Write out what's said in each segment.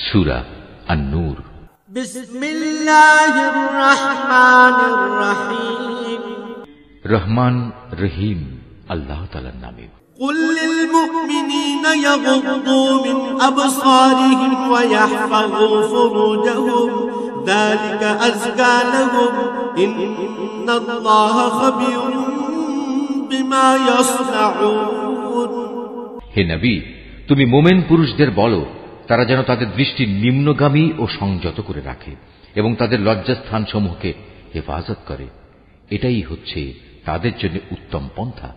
সূরা আন-নূর। বিসমিল্লাহির রহমানির রহিম। রহমান রহিম আল্লাহ তাআলার নামে। قل للمؤمنين يغضوا من أبصارهم ويحفظوا فروجهم ذلك أزكى لهم إن الله خبير بما يصنعون। হে নবী, তুমি মোমেন পুরুষদের বলো তারা যেন তাদের দৃষ্টি নিম্নগামী ও সংযত করে রাখে এবং তাদের লজ্জাস্থান সমূহকে হেফাজত করে। এটাই হচ্ছে তাদের জন্য উত্তম পন্থা,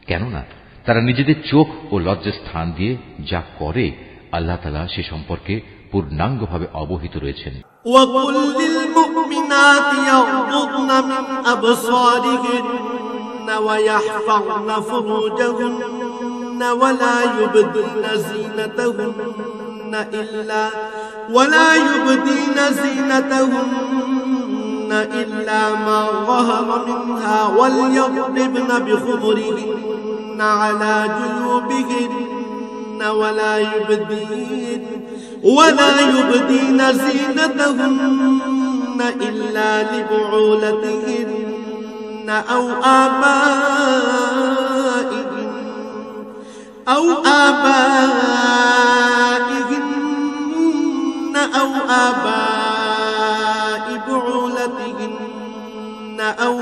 কেননা তারা নিজেদের চোখ ও লজ্জাস্থান দিয়ে যা করে আল্লাহ তাআলা সে সম্পর্কে পূর্ণাঙ্গভাবে অবহিত রয়েছেন। وَقُلْ لِلْمُؤْمِنَاتِ يَغْضُضْنَ مِنْ أَبْصَارِهِنَّ وَيَحْفَظْنَ فُرُوجَهُنَّ وَلَا يُبْدِينَ زِينَتَهُنَّ إِلَّا مَا ظَهَرَ مِنْهَا وَلْيَضْرِبْنَ بِخُمُرِهِنَّ عَلَى جُيُوبِهِنَّ ولا يبدين زينتهن إلا لبعولتهن أو آبائهن آباء بعولتهن أو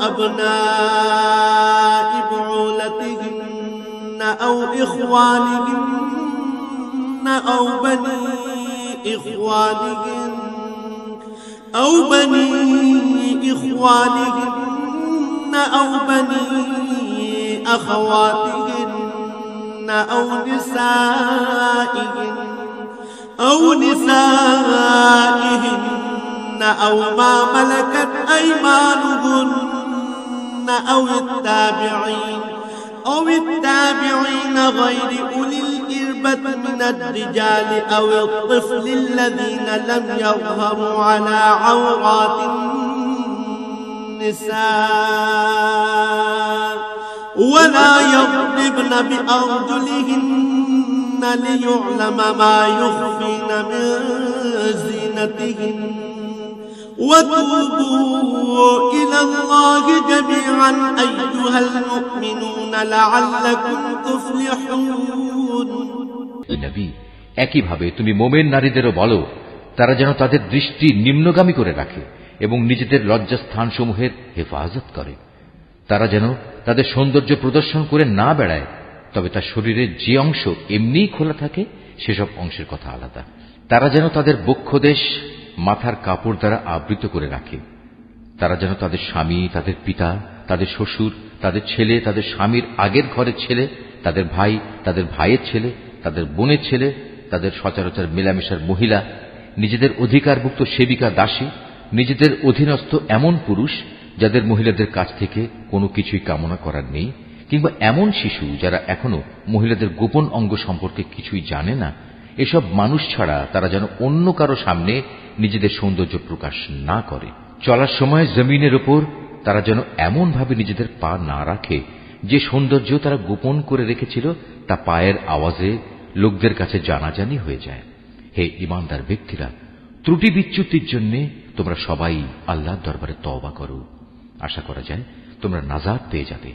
أبناء بعولتهن أو إخوانهن أو بني إخوانهن أو بني أخواتهن أو نسائهن أو ما ملكت أيمانهن أو التابعين غير أولي الإربة من الرجال أو الطفل الذين لم يظهروا على عورات النساء ولا يضربن بأرجلهن ليعلم ما يخفين من زينتهن وتوبوا إلى الله جميعا أيها المؤمنون لعلكم تفلحون। নবী, একইভাবে তুমি মোমেন নারীদেরও বলো তারা যেন তাদের দৃষ্টি নিম্নগামী করে রাখে এবং নিজেদের লজ্জাস্থান সমূহের হেফাজত করে। তারা যেন তাদের সৌন্দর্য প্রদর্শন করে না বেড়ায়, তবে তার শরীরের যে অংশ এমনিই খোলা থাকে সেসব অংশের কথা আলাদা। তারা যেন তাদের বক্ষদেশ মাথার কাপড় দ্বারা আবৃত করে রাখে। তারা যেন তাদের স্বামী, তাদের পিতা, তাদের শ্বশুর, তাদের ছেলে, তাদের স্বামীর আগের ঘরের ছেলে, তাদের ভাই, তাদের ভাইয়ের ছেলে, তাদের বোনের ছেলে, তাদের সচরাচর মেলামেশার মহিলা, নিজেদের অধিকারভুক্ত সেবিকা দাসী, নিজেদের অধীনস্থ এমন পুরুষ যাদের মহিলাদের কাছ থেকে কোনো কিছুই কামনা করার নেই, কিংবা এমন শিশু যারা এখনো মহিলাদের গোপন অঙ্গ সম্পর্কে কিছুই জানে না, এসব মানুষ ছাড়া তারা যেন অন্য কারো সামনে নিজেদের সৌন্দর্য প্রকাশ না করে। চলার সময় জমিনের উপর তারা যেন এমন ভাবে নিজেদের পা না রাখে যে সৌন্দর্য তারা গোপন করে রেখেছিল তা পায়ের আওয়াজে লোকদের কাছে জানাজানি হয়ে যায়। হে ঈমানদার ব্যক্তিরা, ত্রুটি বিচ্যুতির জন্য তোমরা সবাই আল্লাহর দরবারে তওবা করো। আশা করা যায় তোমরা নাজাত পেয়ে যাবে।